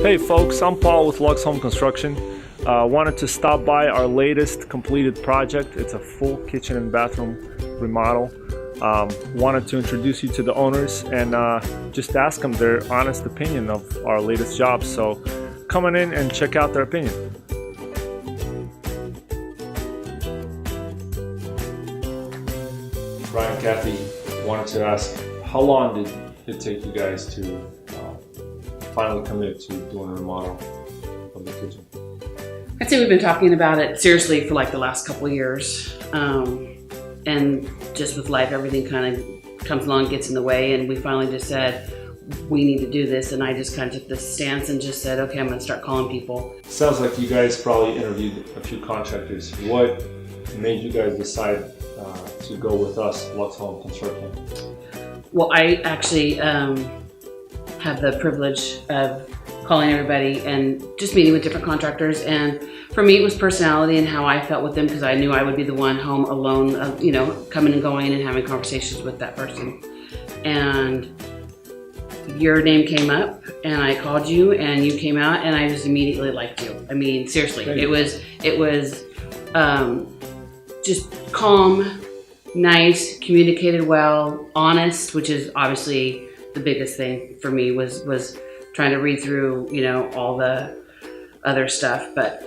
Hey folks, I'm Paul with Lux Home Construction. Wanted to stop by our latest completed project. It's a full kitchen and bathroom remodel. Wanted to introduce you to the owners and just ask them their honest opinion of our latest job. So come on in and check out their opinion. Brian, Kathy, wanted to ask, how long did it take you guys to finally commit to doing a remodel of the kitchen? I'd say we've been talking about it seriously for like the last couple of years. And just with life, everything kind of comes along, gets in the way, and we finally just said, we need to do this. And I just kind of took this stance and just said, okay, I'm going to start calling people. Sounds like you guys probably interviewed a few contractors. What made you guys decide to go with us, Lux Home Construction? Well, I actually have the privilege of calling everybody and just meeting with different contractors. And for me, it was personality and how I felt with them, because I knew I would be the one home alone, coming and going and having conversations with that person. And your name came up and I called you and you came out and I just immediately liked you. I mean, seriously, it was just calm, nice, communicated well, honest, which is obviously the biggest thing for me was trying to read through, all the other stuff. But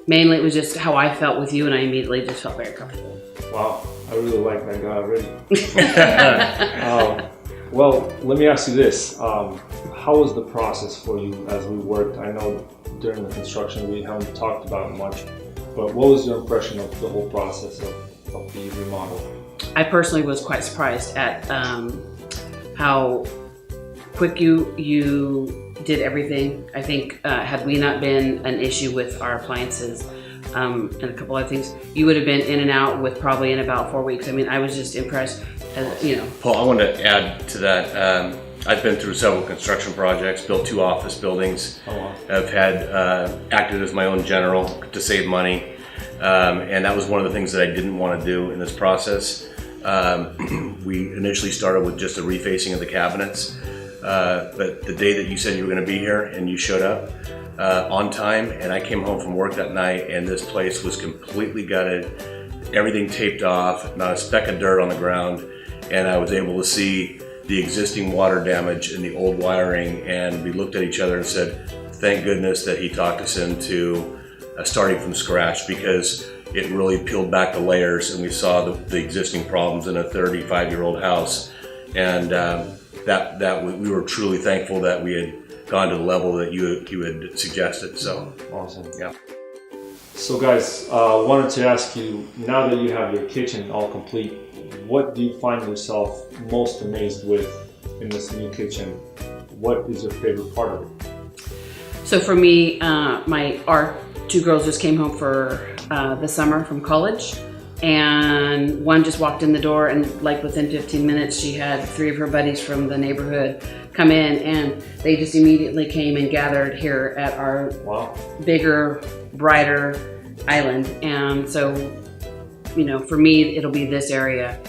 mainly it was just how I felt with you, and I immediately just felt very comfortable. Wow, I really like that guy already. Well, let me ask you this. How was the process for you as we worked? I know during the construction we haven't talked about it much, but what was your impression of the whole process of the remodel? I personally was quite surprised at how quick you did everything. I think had we not been an issue with our appliances and a couple other things, you would have been in and out with probably in about 4 weeks. I mean, I was just impressed. Paul, I want to add to that. I've been through several construction projects, built 2 office buildings. Oh, wow. I've had acted as my own general to save money, and that was one of the things that I didn't want to do in this process. We initially started with just a refacing of the cabinets, but the day that you said you were going to be here and you showed up on time, and I came home from work that night and this place was completely gutted, everything taped off, not a speck of dirt on the ground, and I was able to see the existing water damage in the old wiring, and we looked at each other and said, thank goodness that he talked us into starting from scratch, because it really peeled back the layers and we saw the existing problems in a 35-year-old house. And that we were truly thankful that we had gone to the level that you had suggested. So awesome. Yeah. So guys, wanted to ask you, now that you have your kitchen all complete, what do you find yourself most amazed with in this new kitchen? What is your favorite part of it? So for me, our 2 girls just came home for the summer from college, and one just walked in the door, and like within 15 minutes she had 3 of her buddies from the neighborhood come in, and they just immediately came and gathered here at our bigger, brighter island. And so, for me, it'll be this area.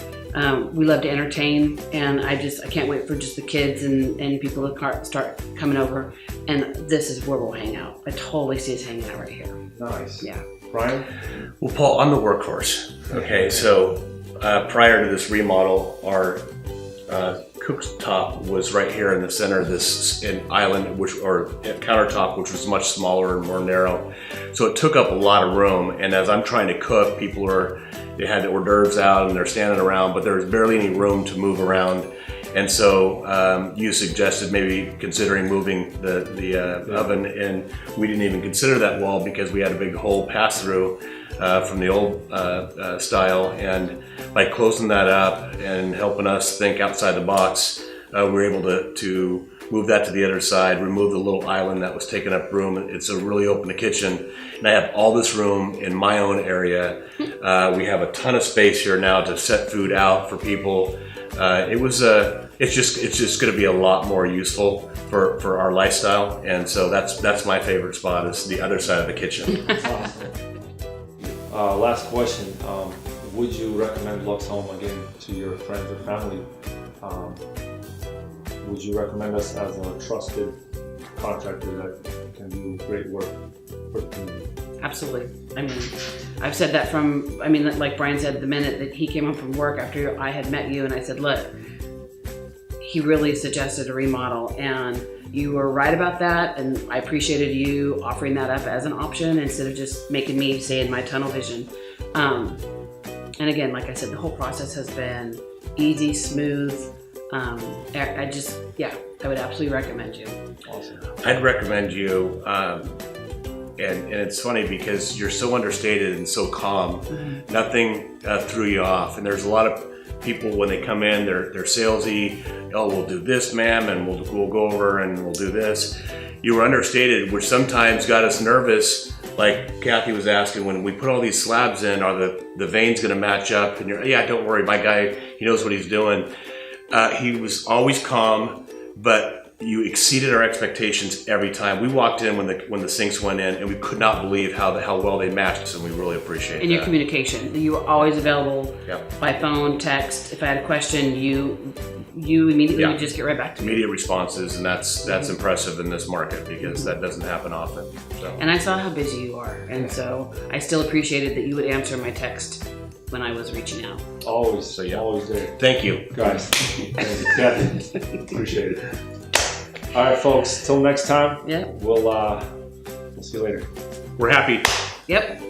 We love to entertain, and I can't wait for just the kids and people to start coming over, and this is where we'll hang out. I totally see us hanging out right here. Nice. Yeah. Brian? Well, Paul, I'm the workhorse. Okay, so prior to this remodel, our cooktop was right here in the center of this island, or countertop, which was much smaller and more narrow. So it took up a lot of room. And as I'm trying to cook, they had the hors d'oeuvres out and they're standing around, but there's barely any room to move around. And so you suggested maybe considering moving the oven, and we didn't even consider that wall because we had a big hole pass through from the old style. And by closing that up and helping us think outside the box, we were able to move that to the other side, remove the little island that was taking up room. It's a really open kitchen, and I have all this room in my own area. We have a ton of space here now to set food out for people. It's just going to be a lot more useful for our lifestyle, and so that's my favorite spot, is the other side of the kitchen. Awesome. Last question: would you recommend Lux Home again to your friends or family? Would you recommend us as a trusted contractor that can do great work for the community. Absolutely. I mean, I've said that like Brian said, the minute that he came home from work after I had met you and I said, look, he really suggested a remodel, and you were right about that, and I appreciated you offering that up as an option instead of just making me stay in my tunnel vision. And again, like I said, the whole process has been easy, smooth. I would absolutely recommend you. Awesome. I'd recommend you, and it's funny because you're so understated and so calm. Mm-hmm. Nothing threw you off, and there's a lot of people when they come in, they're salesy. Oh, we'll do this, ma'am, and we'll go over and we'll do this. You were understated, which sometimes got us nervous. Like Kathy was asking, when we put all these slabs in, are the veins going to match up? And you're, yeah, don't worry, my guy, he knows what he's doing. He was always calm, but you exceeded our expectations every time. We walked in when the sinks went in, and we could not believe how well they matched, and we really appreciate that. And your communication, you were always available. Yep. By phone, text. If I had a question, you immediately would just get right back to me. Immediate responses, and that's impressive in this market because that doesn't happen often. So. And I saw how busy you are, and so I still appreciated that you would answer my text when I was reaching out. Always, So, yeah. always there. Thank you. Guys, Kathy, appreciate it. All right, folks, till next time, Yeah. we'll see you later. We're happy. Yep.